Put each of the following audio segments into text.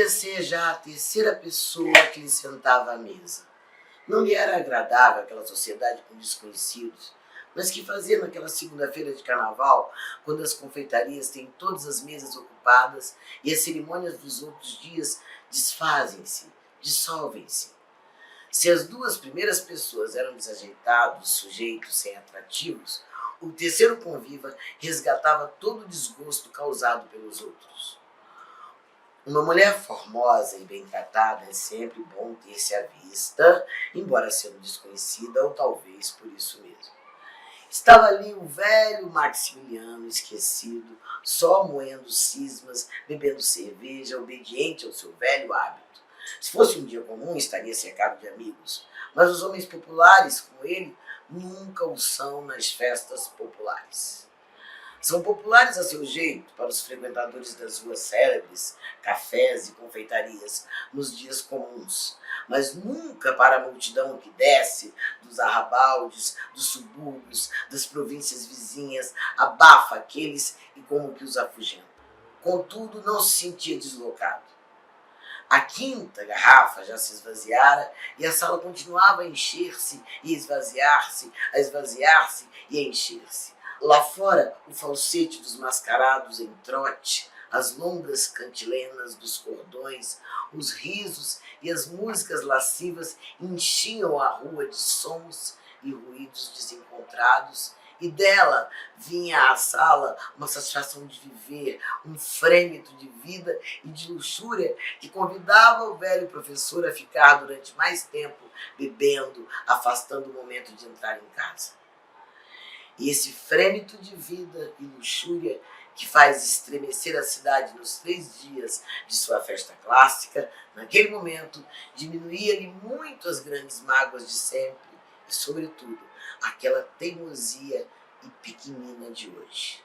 ser já a terceira pessoa que lhe sentava à mesa. Não lhe era agradável aquela sociedade com desconhecidos, mas que fazer naquela segunda-feira de carnaval, quando as confeitarias têm todas as mesas ocupadas e as cerimônias dos outros dias desfazem-se, dissolvem-se. Se as duas primeiras pessoas eram desajeitados, sujeitos, sem atrativos, o terceiro conviva resgatava todo o desgosto causado pelos outros. Uma mulher formosa e bem tratada é sempre bom ter-se à vista, embora sendo desconhecida ou talvez por isso mesmo. Estava ali o velho Maximiliano esquecido, só moendo cismas, bebendo cerveja, obediente ao seu velho hábito. Se fosse um dia comum, estaria cercado de amigos, mas os homens populares, como ele, nunca o são nas festas populares. São populares a seu jeito para os frequentadores das ruas célebres, cafés e confeitarias nos dias comuns, mas nunca para a multidão que desce dos arrabaldes, dos subúrbios, das províncias vizinhas, abafa aqueles e como que os afugenta. Contudo, não se sentia deslocado. A quinta garrafa já se esvaziara e a sala continuava a encher-se e esvaziar-se, a esvaziar-se e a encher-se. Lá fora, o falsete dos mascarados em trote, as longas cantilenas dos cordões, os risos e as músicas lascivas enchiam a rua de sons e ruídos desencontrados, e dela vinha à sala uma satisfação de viver, um frêmito de vida e de luxúria que convidava o velho professor a ficar durante mais tempo bebendo, afastando o momento de entrar em casa. E esse frêmito de vida e luxúria que faz estremecer a cidade nos 3 dias de sua festa clássica, naquele momento, diminuía-lhe muito as grandes mágoas de sempre e, sobretudo, aquela teimosia e pequenina de hoje.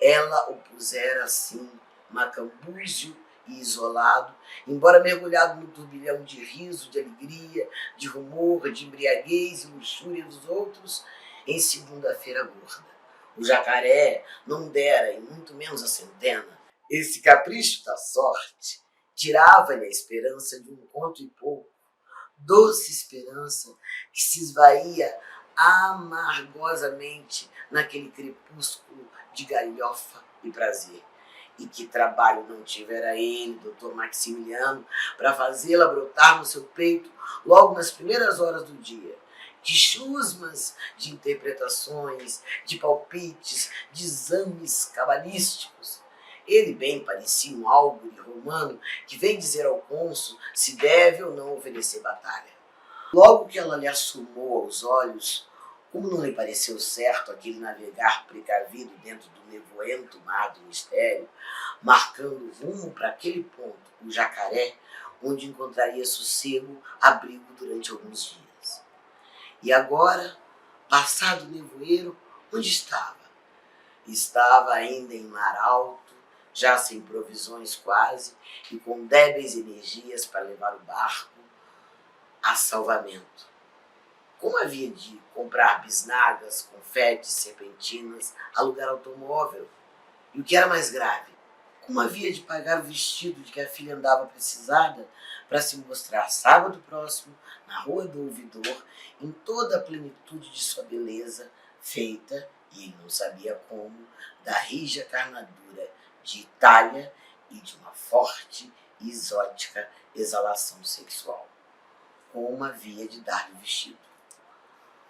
Ela o pusera assim, macambúzio e isolado, embora mergulhado no turbilhão de riso, de alegria, de rumor, de embriaguez e luxúria dos outros, em segunda-feira gorda. O jacaré não dera, e muito menos a centena. Esse capricho da sorte tirava-lhe a esperança de um conto e pouco, doce esperança que se esvaía amargosamente naquele crepúsculo de galhofa e prazer. E que trabalho não tivera ele, doutor Maximiliano, para fazê-la brotar no seu peito logo nas primeiras horas do dia. De chusmas, de interpretações, de palpites, de exames cabalísticos. Ele bem parecia um álgure romano que vem dizer ao cônsul se deve ou não oferecer batalha. Logo que ela lhe assomou aos olhos, como não lhe pareceu certo aquele navegar precavido dentro do nevoento mar do mistério, marcando rumo para aquele ponto, o jacaré, onde encontraria sossego, abrigo durante alguns dias. E agora, passado o nevoeiro, onde estava? Estava ainda em mar alto, já sem provisões quase, e com débeis energias para levar o barco a salvamento. Como havia de comprar bisnagas, confetes, serpentinas, alugar automóvel? E o que era mais grave, como havia de pagar o vestido de que a filha andava precisada para se mostrar sábado próximo, na Rua do Ouvidor, em toda a plenitude de sua beleza, feita, e ele não sabia como, da rija carnadura de Itália e de uma forte e exótica exalação sexual. Como havia de dar-lhe o vestido?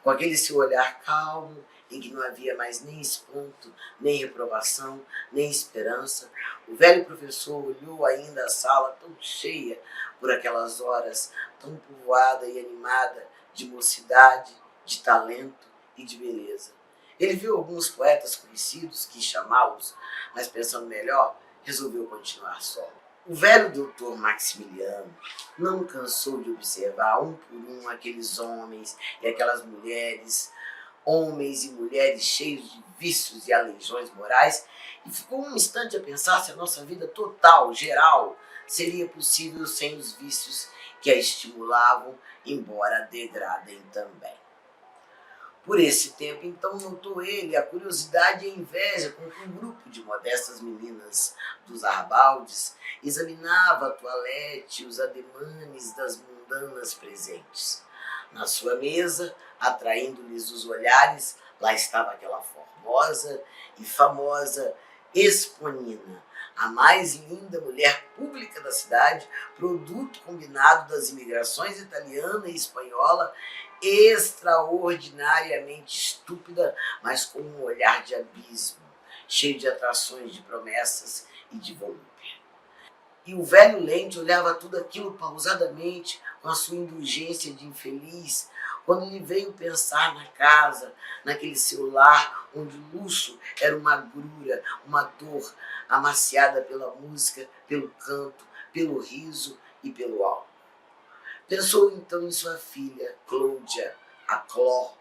Com aquele seu olhar calmo, em que não havia mais nem espanto, nem reprovação, nem esperança, o velho professor olhou ainda a sala tão cheia por aquelas horas, tão povoada e animada de mocidade, de talento e de beleza. Ele viu alguns poetas conhecidos, quis chamá-los, mas pensando melhor, resolveu continuar só. O velho doutor Maximiliano não cansou de observar um por um aqueles homens e aquelas mulheres, homens e mulheres cheios de vícios e aleijões morais, e ficou um instante a pensar se a nossa vida total, geral, seria possível sem os vícios que a estimulavam, embora a degradem também. Por esse tempo, então, notou ele a curiosidade e a inveja com que um grupo de modestas meninas dos arrabaldes examinava a toilette e os ademanes das mundanas presentes. Na sua mesa, atraindo-lhes os olhares, lá estava aquela formosa e famosa Esponina, a mais linda mulher pública da cidade, produto combinado das imigrações italiana e espanhola, extraordinariamente estúpida, mas com um olhar de abismo, cheio de atrações, de promessas e de volúpia. E o velho Lente olhava tudo aquilo pausadamente, com a sua indulgência de infeliz, quando lhe veio pensar na casa, naquele seu lar, onde o luxo era uma agrura, uma dor, amaciada pela música, pelo canto, pelo riso e pelo álcool. Pensou então em sua filha, Cláudia, a Cló,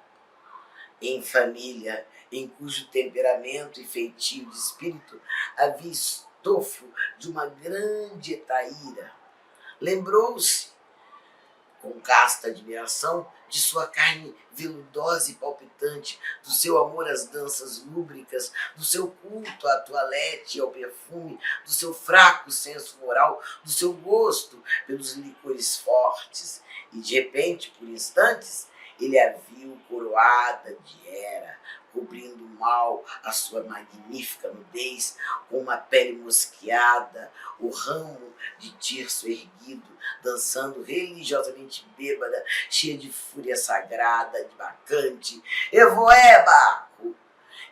em família, em cujo temperamento e feitio de espírito havia estofo de uma grande etaíra. Lembrou-se, com casta admiração, de sua carne veludosa e palpitante, do seu amor às danças lúbricas, do seu culto à toilette e ao perfume, do seu fraco senso moral, do seu gosto pelos licores fortes. E de repente, por instantes, ele a viu coroada de Hera, cobrindo mal a sua magnífica nudez, com uma pele mosqueada, o ramo de tirso erguido, dançando religiosamente bêbada, cheia de fúria sagrada, de bacante. Evoé, Baco!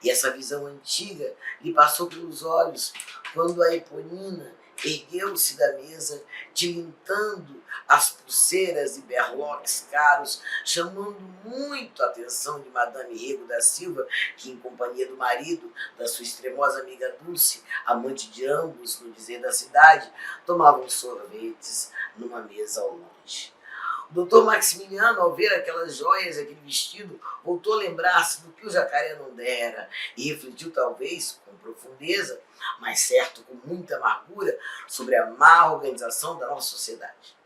E essa visão antiga lhe passou pelos olhos quando a Eponina ergueu-se da mesa, tilintando as pulseiras e berloques caros, chamando muito a atenção de Madame Rego da Silva, que, em companhia do marido, da sua extremosa amiga Dulce, amante de ambos, no dizer da cidade, tomavam sorvetes numa mesa ao longe. O doutor Maximiliano, ao ver aquelas joias, aquele vestido, voltou a lembrar-se do que o jacaré não dera e refletiu, talvez, com profundeza, mas certo, com muita amargura, sobre a má organização da nossa sociedade.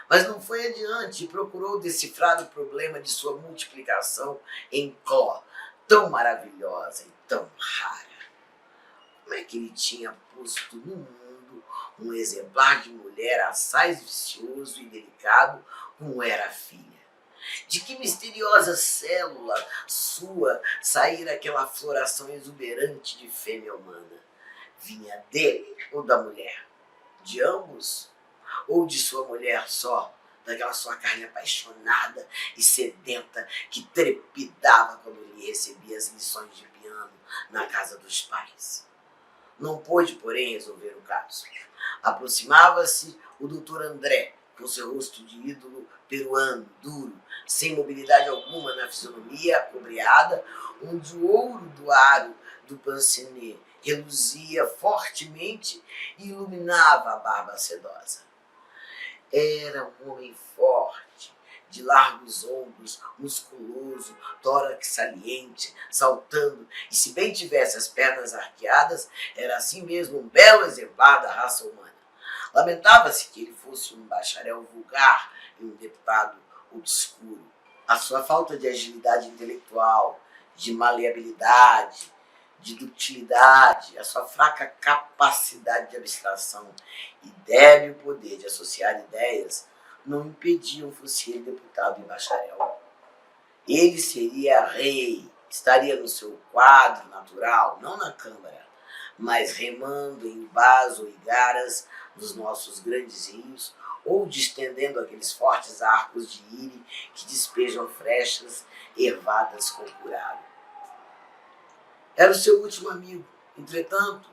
Mas não foi adiante e procurou decifrar o problema de sua multiplicação em Cló, tão maravilhosa e tão rara. Como é que ele tinha posto no mundo um exemplar de mulher assaz vicioso e delicado como era a filha? De que misteriosa célula sua saíra aquela floração exuberante de fêmea humana? Vinha dele ou da mulher? De ambos? Ou de sua mulher só? Daquela sua carne apaixonada e sedenta que trepidava quando lhe recebia as lições de piano na casa dos pais? Não pôde, porém, resolver o caso. Aproximava-se o doutor André, com seu rosto de ídolo peruano, duro, sem mobilidade alguma na fisionomia acobreada, onde o ouro do aro do Pancinê reluzia fortemente e iluminava a barba sedosa. Era um homem forte, de largos ombros, musculoso, tórax saliente, saltando, e se bem tivesse as pernas arqueadas, era assim mesmo um belo exemplar da raça humana. Lamentava-se que ele fosse um bacharel vulgar e um deputado obscuro. A sua falta de agilidade intelectual, de maleabilidade, de ductilidade, a sua fraca capacidade de abstração e débil poder de associar ideias não impediam fosse ele deputado e bacharel. Ele seria rei, estaria no seu quadro natural, não na Câmara, mas remando em vás ou igaras nos nossos grandes rios, ou distendendo aqueles fortes arcos de íri que despejam flechas ervadas com curado. Era o seu último amigo, entretanto,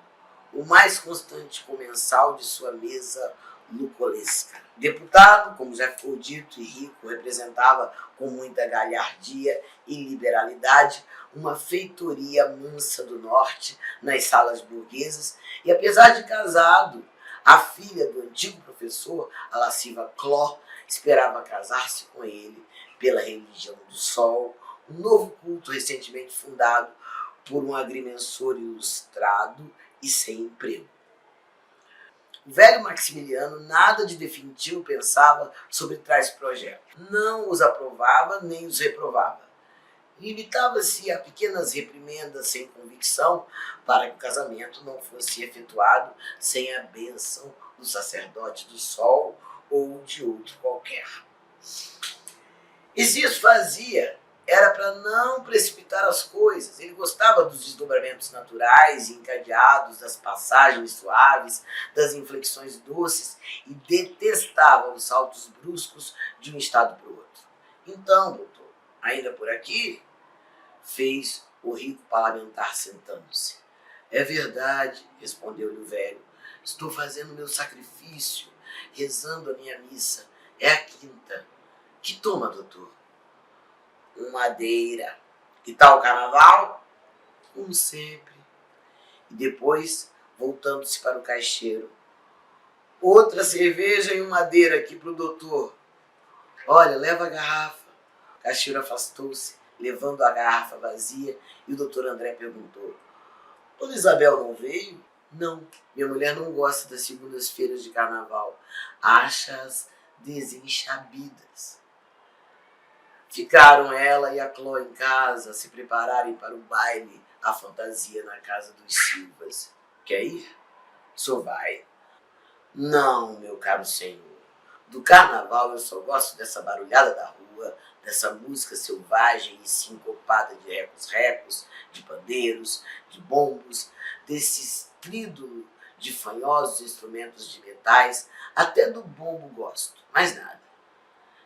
o mais constante comensal de sua mesa lucolesca. Deputado, como já ficou dito, e rico, representava com muita galhardia e liberalidade uma feitoria mansa do norte nas salas burguesas, e apesar de casado, a filha do antigo professor, a lasciva Cló, esperava casar-se com ele pela religião do sol, um novo culto recentemente fundado por um agrimensor ilustrado e sem emprego. O velho Maximiliano nada de definitivo pensava sobre tais projetos. Não os aprovava nem os reprovava. Limitava-se a pequenas reprimendas sem convicção para que o casamento não fosse efetuado sem a bênção do sacerdote do sol ou de outro qualquer. E se isso fazia, era para não precipitar as coisas. Ele gostava dos desdobramentos naturais e encadeados, das passagens suaves, das inflexões doces e detestava os saltos bruscos de um estado para o outro. Então, doutor, ainda por aqui, fez o rico parlamentar sentando-se. É verdade, respondeu-lhe o velho. Estou fazendo meu sacrifício, rezando a minha missa. É a quinta. Que toma, doutor? Madeira. Que tal o carnaval? Como sempre. E depois, voltando-se para o caixeiro. Outra cerveja e madeira aqui para o doutor. Olha, leva a garrafa. O caixeiro afastou-se, levando a garrafa vazia, e o doutor André perguntou: Dona Isabel não veio? Não, minha mulher não gosta das segundas-feiras de carnaval. Acha-as desenchabidas. Ficaram ela e a Cló em casa, a se prepararem para o baile, a fantasia na casa dos Silvas. Quer ir? Só vai. Não, meu caro senhor. Do carnaval eu só gosto dessa barulhada da rua, dessa música selvagem e sincopada de recos-recos, de pandeiros, de bombos, desse estrido de fanhosos instrumentos de metais, até do bombo gosto, mais nada.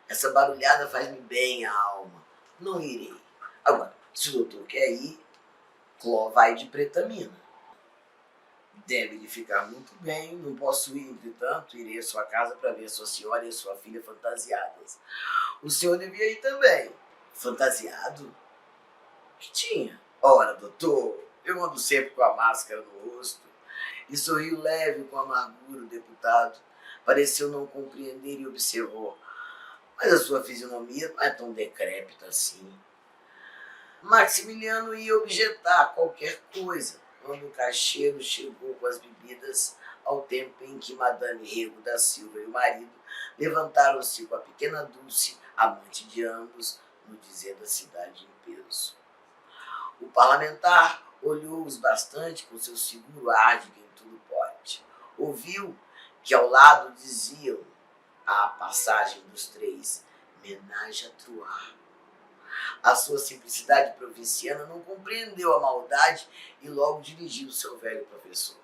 Essa barulhada faz-me bem a alma. Não irei. Agora, se o doutor quer ir, Cló vai de pretamina. Deve lhe ficar muito bem. Não posso ir, entretanto, irei à sua casa para ver a sua senhora e a sua filha fantasiadas. O senhor devia ir também. Fantasiado? Que tinha? Ora, doutor, eu ando sempre com a máscara no rosto. E sorriu leve com amargura o deputado. Pareceu não compreender e observou. Mas a sua fisionomia não é tão decrépita assim. Maximiliano ia objetar qualquer coisa quando o caixeiro chegou com as bebidas, ao tempo em que Madame Rego da Silva e o marido levantaram-se com a pequena Dulce, amante de ambos, no dizer da cidade em peso. O parlamentar olhou-os bastante com seu seguro ar de quem tudo pode. Ouviu que ao lado diziam a passagem dos três, Ménage à Trois. A sua simplicidade provinciana não compreendeu a maldade e logo dirigiu o seu velho professor.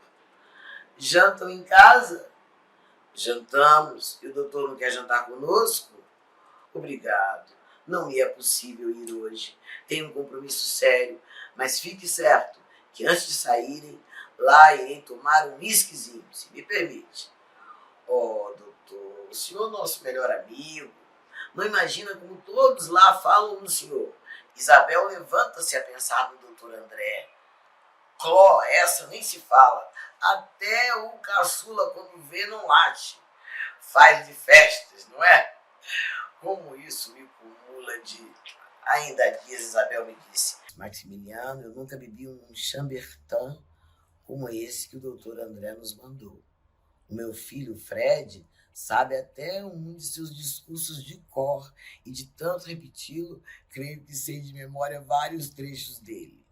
Jantam em casa? Jantamos. E o doutor não quer jantar conosco? Obrigado. Não me é possível ir hoje. Tenho um compromisso sério, mas fique certo que antes de saírem, lá irei tomar um whiskyzinho, se me permite. Oh, doutor, o senhor é nosso melhor amigo. Não imagina como todos lá falam no senhor. Isabel levanta-se a pensar no doutor André. Cló, essa nem se fala. Até o caçula, quando vê, não late. Faz de festas, não é? Como isso me cumula de... Ainda há dias Isabel me disse: Maximiliano, eu nunca bebi um chambertin como esse que o doutor André nos mandou. O meu filho, Fred, sabe até um de seus discursos de cor, e de tanto repeti-lo, creio que sei de memória vários trechos dele.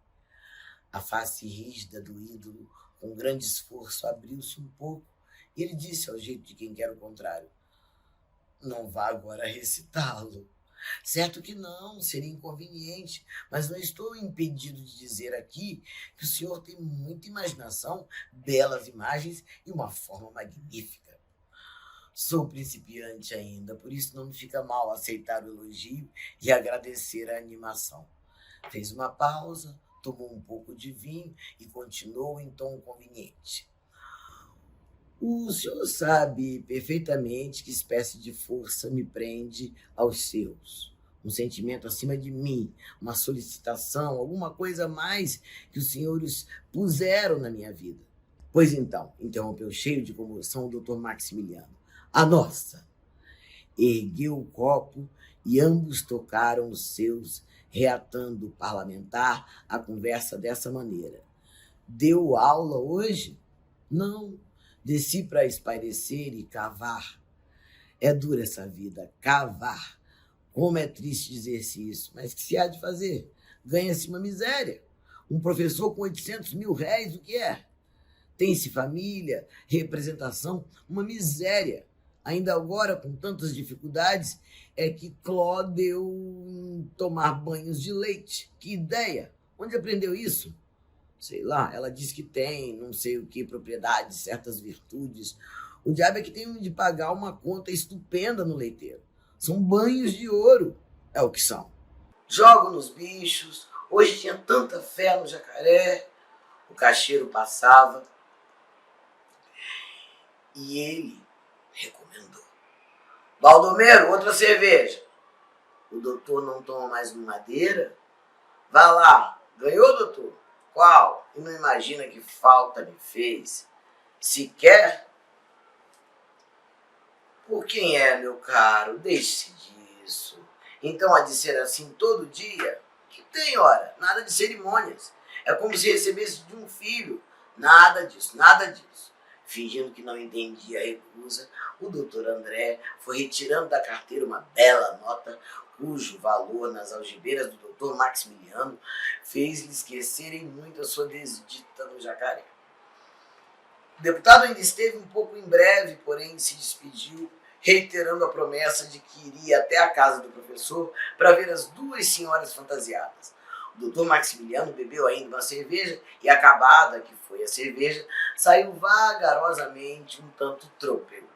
A face rígida do ídolo, com grande esforço, abriu-se um pouco, e ele disse ao jeito de quem quer o contrário: Não vá agora recitá-lo. Certo que não, seria inconveniente, mas não estou impedido de dizer aqui que o senhor tem muita imaginação, belas imagens e uma forma magnífica. Sou principiante ainda, por isso não me fica mal aceitar o elogio e agradecer a animação. Fez uma pausa, tomou um pouco de vinho e continuou em tom conveniente. O senhor sabe perfeitamente que espécie de força me prende aos seus. Um sentimento acima de mim, uma solicitação, alguma coisa a mais que os senhores puseram na minha vida. Pois então, interrompeu cheio de comoção o doutor Maximiliano. A nossa! Ergueu o copo e ambos tocaram os seus, reatando o parlamentar a conversa dessa maneira. Deu aula hoje? Não. Desci para espairecer e cavar. É dura essa vida, cavar. Como é triste dizer-se isso, mas que se há de fazer? ganha-se uma miséria. Um professor com 800 mil réis, o que é? Tem-se família, representação, uma miséria. Ainda agora, com tantas dificuldades, é que Cló deu em tomar banhos de leite. Que ideia! Onde aprendeu isso? Sei lá, ela diz que tem, não sei o que, propriedades, certas virtudes. O diabo é que tem de pagar uma conta estupenda no leiteiro. São banhos de ouro, é o que são. Jogo nos bichos, hoje tinha tanta fé no jacaré. O caixeiro passava e ele recomendou: Baldomero, outra cerveja. O doutor não toma mais madeira? Vá lá. Ganhou, doutor? Qual? E não imagina que falta me fez. Se quer? Por quem é, meu caro? Deixe-se disso. Então há de ser assim todo dia? Que tem, ora, nada de cerimônias. É como se recebesse de um filho. Nada disso, nada disso. Fingindo que não entendia a recusa, o doutor André foi retirando da carteira uma bela nota, cujo valor nas algibeiras do doutor Maximiliano fez-lhe esquecerem muito a sua desdita no jacaré. O deputado ainda esteve um pouco em breve, porém se despediu, reiterando a promessa de que iria até a casa do professor para ver as duas senhoras fantasiadas. O doutor Maximiliano bebeu ainda uma cerveja e, acabada que foi a cerveja, saiu vagarosamente um tanto trôpego.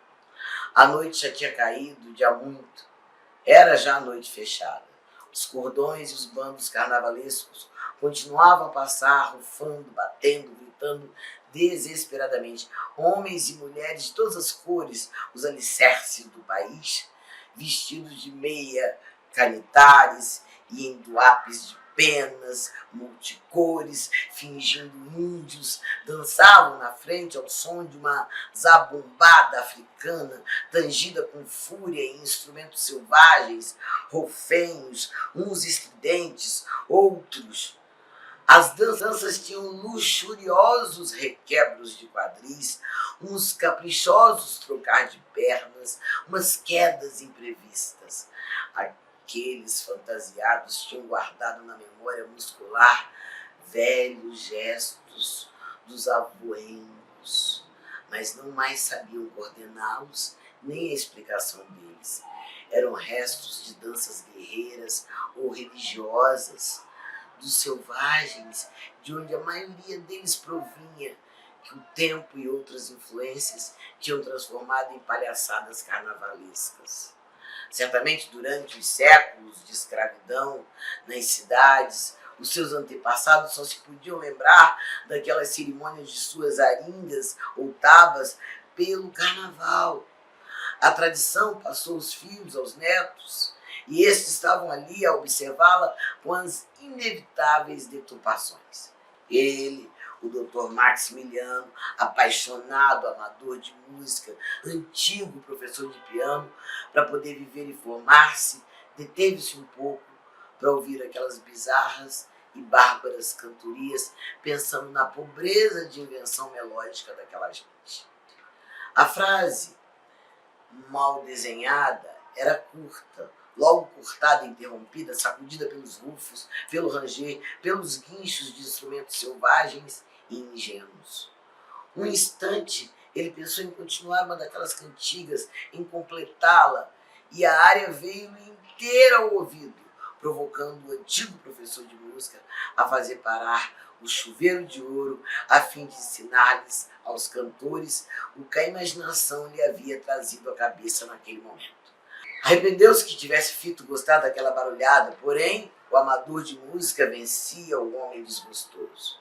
A noite já tinha caído de há muito. Era já a noite fechada. Os cordões e os bandos carnavalescos continuavam a passar, rufando, batendo, gritando desesperadamente. Homens e mulheres de todas as cores, os alicerces do país, vestidos de meia canitares e em duapes de penas, multicores, fingindo índios, dançavam na frente ao som de uma zabumbada africana, tangida com fúria e instrumentos selvagens, rofenhos, uns estridentes, outros. As danças tinham luxuriosos requebros de quadris, uns caprichosos trocar de pernas, umas quedas imprevistas. Aqueles fantasiados tinham guardado na memória muscular velhos gestos dos avoengos, mas não mais sabiam coordená-los nem a explicação deles. Eram restos de danças guerreiras ou religiosas, dos selvagens, de onde a maioria deles provinha, que o tempo e outras influências tinham transformado em palhaçadas carnavalescas. Certamente, durante os séculos de escravidão nas cidades, os seus antepassados só se podiam lembrar daquelas cerimônias de suas aringas ou tabas pelo carnaval. A tradição passou os fios aos netos, e estes estavam ali a observá-la com as inevitáveis deturpações. Ele, o doutor Maximiliano, apaixonado amador de música, antigo professor de piano, para poder viver e formar-se, deteve-se um pouco para ouvir aquelas bizarras e bárbaras cantorias, pensando na pobreza de invenção melódica daquela gente. A frase mal desenhada era curta, logo cortada e interrompida, sacudida pelos rufos, pelo ranger, pelos guinchos de instrumentos selvagens e ingênuos. Um instante, ele pensou em continuar uma daquelas cantigas, em completá-la, e a área veio-lhe inteira ao ouvido, provocando o antigo professor de música a fazer parar o chuveiro de ouro, a fim de ensinar-lhes aos cantores o que a imaginação lhe havia trazido à cabeça naquele momento. Arrependeu-se que tivesse feito gostar daquela barulhada, porém o amador de música vencia o homem desgostoso.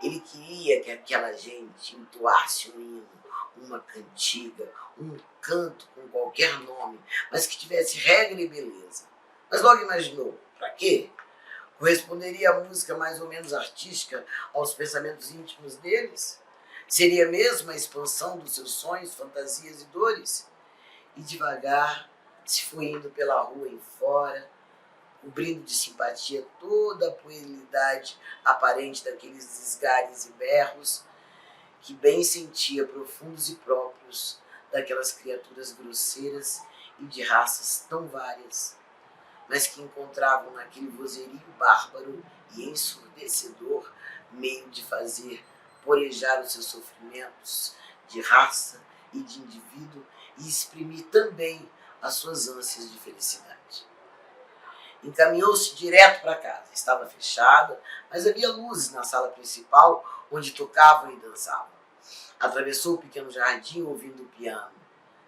Ele queria que aquela gente entoasse um hino, uma cantiga, um canto com qualquer nome, mas que tivesse regra e beleza. Mas logo imaginou, para quê? Corresponderia a música mais ou menos artística aos pensamentos íntimos deles? Seria mesmo a expansão dos seus sonhos, fantasias e dores? E devagar se foi indo pela rua em fora, cobrindo de simpatia toda a puerilidade aparente daqueles esgares e berros que bem sentia profundos e próprios daquelas criaturas grosseiras e de raças tão várias. mas que encontravam naquele vozerio bárbaro e ensurdecedor meio de fazer porejar os seus sofrimentos de raça e de indivíduo e exprimir também as suas ânsias de felicidade. Encaminhou-se direto para casa. Estava fechada, mas havia luzes na sala principal, onde tocavam e dançavam. Atravessou o pequeno jardim ouvindo o piano.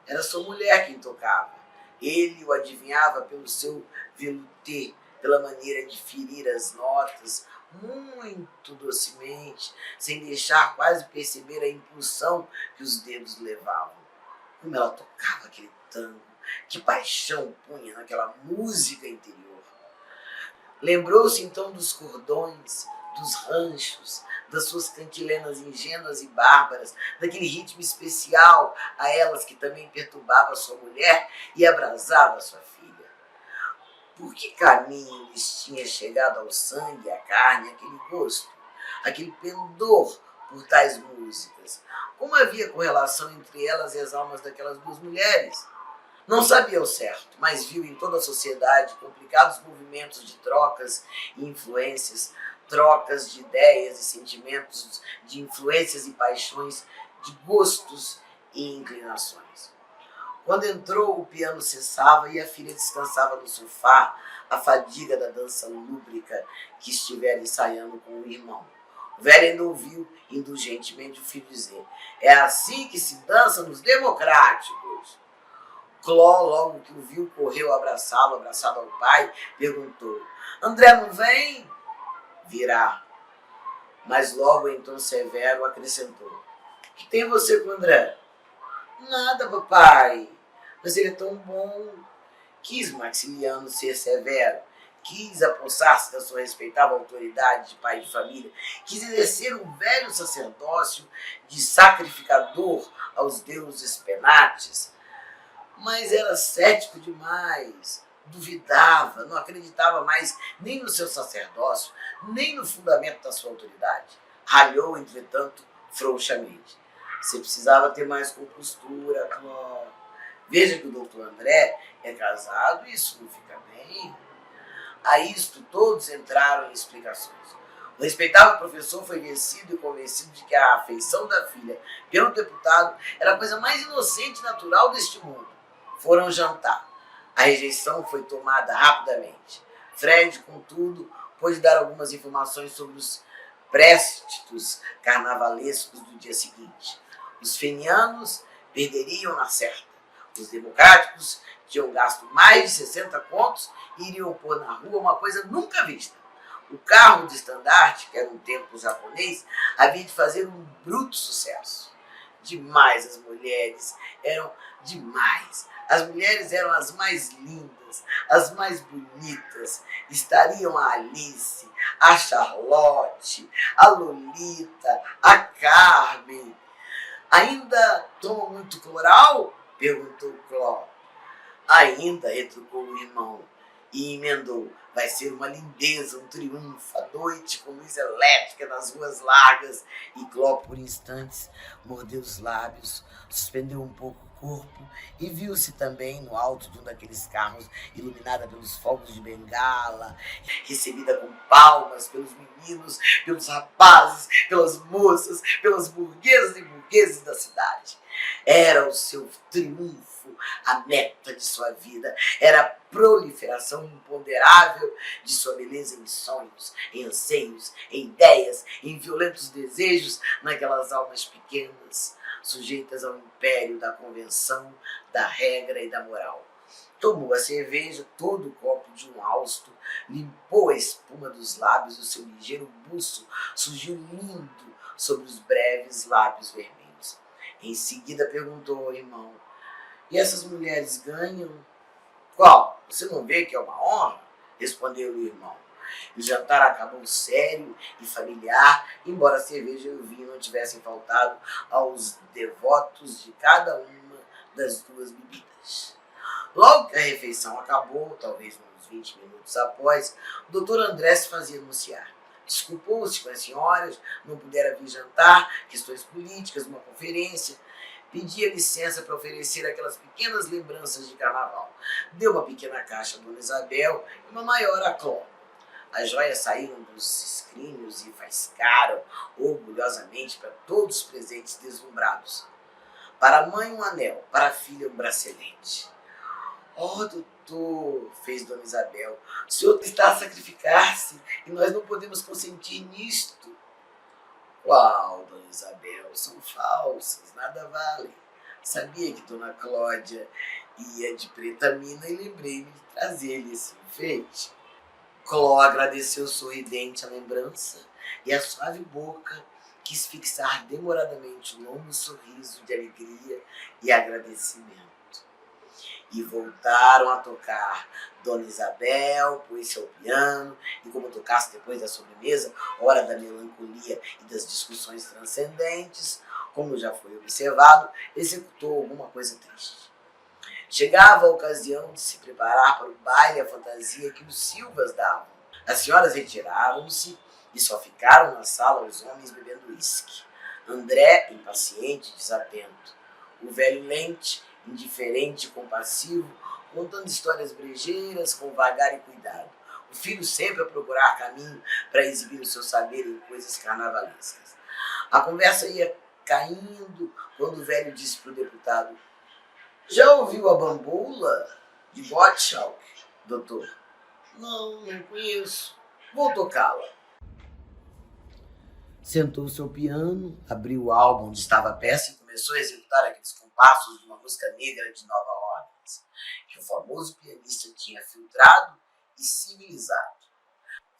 Era sua mulher quem tocava. Ele o adivinhava pelo seu veluté, pela maneira de ferir as notas, muito docemente, sem deixar quase perceber a impulsão que os dedos levavam. Como ela tocava aquele tango, que paixão punha naquela música interior. Lembrou-se então dos cordões, dos ranchos, das suas cantilenas ingênuas e bárbaras, daquele ritmo especial a elas que também perturbava sua mulher e abrasava sua filha. Por que caminho lhes tinha chegado ao sangue, à carne, aquele gosto, aquele pendor por tais músicas? Como havia correlação entre elas e as almas daquelas duas mulheres? Não sabia ao certo, mas viu em toda a sociedade complicados movimentos de trocas e influências, trocas de ideias e sentimentos, de influências e paixões, de gostos e inclinações. Quando entrou, o piano cessava e a filha descansava no sofá, a fadiga da dança lúbrica que estivera ensaiando com o irmão. O velho ainda ouviu indulgentemente o filho dizer: é assim que se dança nos democráticos. Cló, logo que o viu, correu abraçado ao pai, perguntou: André não vem? Virá. Mas logo em tom severo acrescentou: que tem você com o André? Nada, papai. Mas ele é tão bom. Quis Maximiliano ser severo, quis apossar-se da sua respeitável autoridade de pai de família, quis exercer um velho sacerdócio de sacrificador aos deuses penates, mas era cético demais, duvidava, não acreditava mais nem no seu sacerdócio, nem no fundamento da sua autoridade. Ralhou, entretanto, frouxamente. Você precisava ter mais compostura, Cló. Veja que o doutor André é casado e isso não fica bem. A isto todos entraram em explicações. O respeitável professor foi vencido e convencido de que a afeição da filha pelo deputado era a coisa mais inocente e natural deste mundo. Foram jantar. A rejeição foi tomada rapidamente. Fred, contudo, pôde dar algumas informações sobre os présticos carnavalescos do dia seguinte. Os fenianos perderiam na certa. Os democráticos tinham gasto mais de 60 contos e iriam pôr na rua uma coisa nunca vista. O carro de estandarte, que era um templo japonês, havia de fazer um bruto sucesso. Demais as mulheres, eram demais. As mulheres eram as mais lindas, as mais bonitas. Estariam a Alice, a Charlotte, a Lolita, a Carmen. Ainda toma muito cloral? Perguntou Cló. Ainda, retrucou o irmão e emendou: vai ser uma lindeza, um triunfo, a noite com luz elétrica nas ruas largas. E Cló, por instantes, mordeu os lábios, suspendeu um pouco o corpo e viu-se também no alto de um daqueles carros, iluminada pelos fogos de bengala, recebida com palmas pelos meninos, pelos rapazes, pelas moças, pelas burguesas e burgueses da cidade. Era o seu triunfo, a meta de sua vida. Era a proliferação imponderável de sua beleza em sonhos, em anseios, em ideias, em violentos desejos naquelas almas pequenas, sujeitas ao império da convenção, da regra e da moral. Tomou a cerveja, todo o copo de um hausto, limpou a espuma dos lábios, o seu ligeiro buço surgiu lindo sobre os breves lábios vermelhos. Em seguida perguntou ao irmão: e essas mulheres ganham? Qual? Você não vê que é uma honra? Respondeu o irmão. O jantar acabou sério e familiar, embora a cerveja e o vinho não tivessem faltado aos devotos de cada uma das duas bebidas. Logo que a refeição acabou, talvez uns 20 minutos após, o doutor André se fazia anunciar. Desculpou-se com as senhoras, não pudera vir jantar, questões políticas, uma conferência. Pedia licença para oferecer aquelas pequenas lembranças de carnaval. Deu uma pequena caixa a Dona Isabel e uma maior a Cló. As joias saíram dos escrínios e faiscaram orgulhosamente para todos os presentes deslumbrados. Para a mãe um anel, para a filha um bracelete. Oh, doutor, fez Dona Isabel, o senhor está a sacrificar-se e nós não podemos consentir nisto. Qual, Dona Isabel, são falsas, nada valem. Sabia que Dona Cláudia ia de preta mina e lembrei-me de trazer-lhe esse enfeite. Cló agradeceu sorridente a lembrança e a suave boca quis fixar demoradamente um longo sorriso de alegria e agradecimento. E voltaram a tocar. Dona Isabel pôs seu piano e, como tocasse depois da sobremesa, hora da melancolia e das discussões transcendentes, como já foi observado, executou alguma coisa triste. Chegava a ocasião de se preparar para o baile e a fantasia que os Silvas davam. As senhoras retiraram-se e só ficaram na sala os homens bebendo uísque. André, impaciente e desatento. O velho Lente, indiferente e compassivo, contando histórias brejeiras com vagar e cuidado. O filho sempre a procurar caminho para exibir o seu saber em coisas carnavalescas. A conversa ia caindo quando o velho disse para o deputado: já ouviu a bamboula de Gottschalk, doutor? Não, não conheço. Vou tocá-la. Sentou-se ao piano, abriu o álbum onde estava a peça e começou a executar aqueles compassos de uma música negra de Nova Orleans, que o famoso pianista tinha filtrado e civilizado.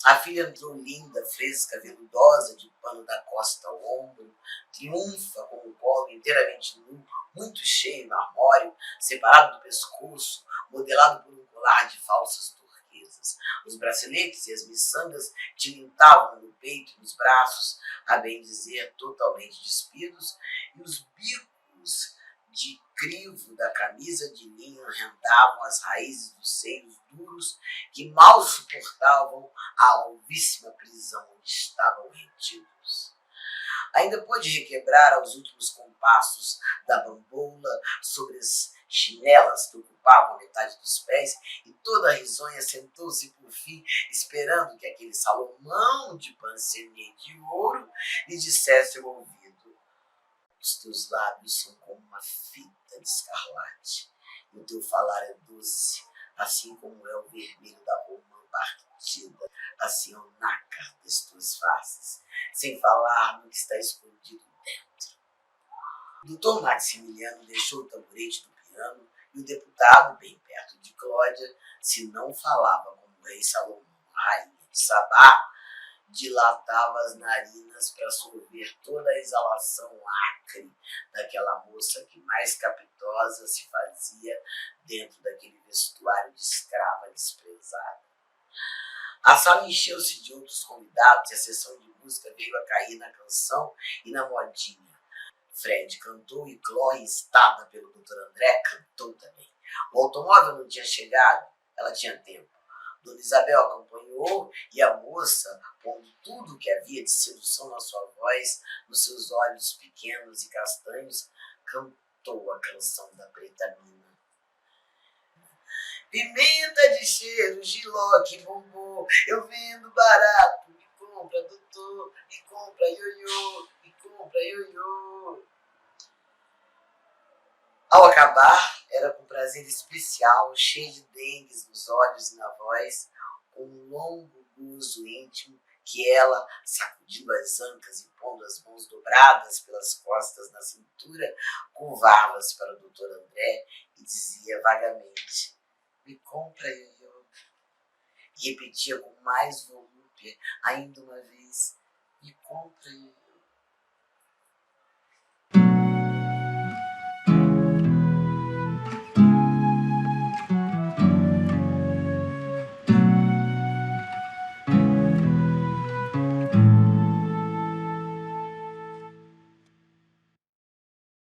A filha entrou linda, fresca, veludosa, de pano da costa ao ombro, triunfa com o colo inteiramente nu, muito cheio, marmóreo, separado do pescoço, modelado por um colar de falsas turquesas. Os braceletes e as miçangas tilintavam no peito e nos braços, a bem dizer, totalmente despidos, e os bicos de crivo da camisa de linho rendavam as raízes dos seios duros que mal suportavam a alvíssima prisão onde estavam retidos. Ainda pôde requebrar aos últimos compassos da bamboula sobre as chinelas que ocupavam metade dos pés, e toda a risonha sentou-se por fim, esperando que aquele Salomão de pancenier de ouro lhe dissesse ao ouvido: os teus lábios são como uma fita de escarlate, e o teu falar é doce, assim como é o vermelho da romã partida, assim é o nácar das tuas faces, sem falar no que está escondido dentro. O doutor Maximiliano deixou o tamborete do piano e o deputado, bem perto de Cláudia, se não falava como o rei Salomão, a rainha de Sabá, dilatava as narinas para sorver toda a exalação acre daquela moça que mais capitosa se fazia dentro daquele vestuário de escrava desprezada. A sala encheu-se de outros convidados e a sessão de música veio a cair na canção e na modinha. Fred cantou e Cló, instada pelo Dr. André, cantou também. O automóvel não tinha chegado, ela tinha tempo. Dona Isabel acompanhou e a moça, pondo tudo o que havia de sedução na sua voz, nos seus olhos pequenos e castanhos, cantou a canção da preta mina. Pimenta de cheiro, giló que bombou, eu vendo barato, me compra, doutor, me compra, ioiô, me compra, ioiô. Ao acabar, era com prazer especial, cheio de dengues nos olhos e na voz, com um longo gozo íntimo, que ela, sacudindo as ancas e pondo as mãos dobradas pelas costas na cintura, curvava-se para o doutor André e dizia vagamente: me compra, ioiô. E repetia com mais volúpia, ainda uma vez: me compra, ioiô.